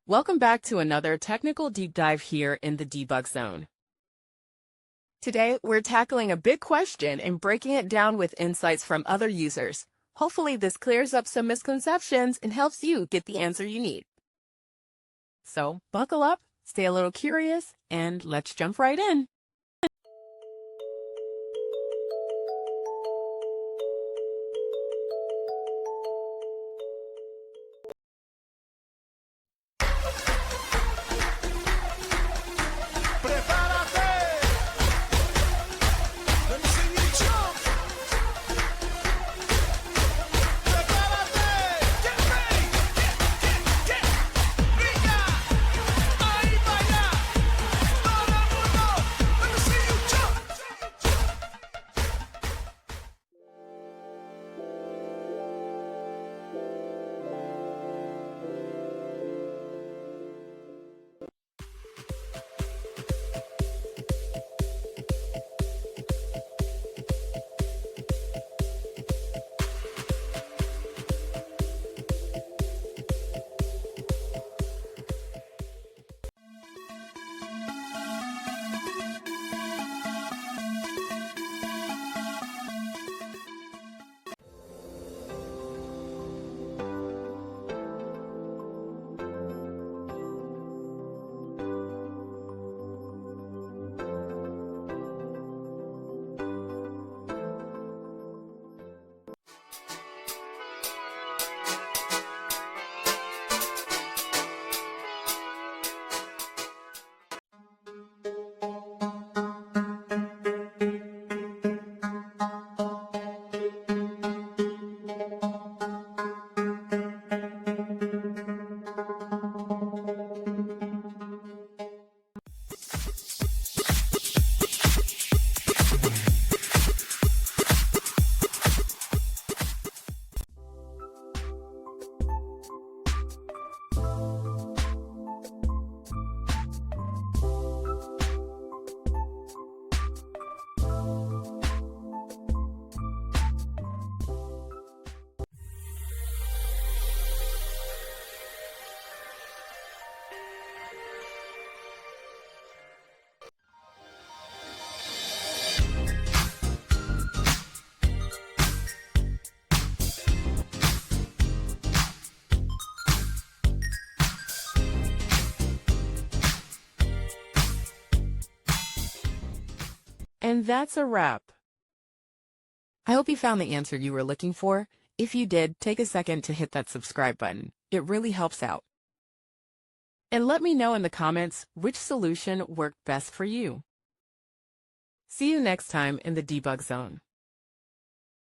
Welcome back to another technical deep dive here in the debug zone. Today, we're tackling a big question and breaking it down with insights from other users. Hopefully, this clears up some misconceptions and helps you get the answer you need. So, buckle up, stay a little curious, and let's jump right in. And that's a wrap. I hope you found the answer you were looking for. If you did, take a second to hit that subscribe button. It really helps out. And let me know in the comments which solution worked best for you. See you next time in the debug zone.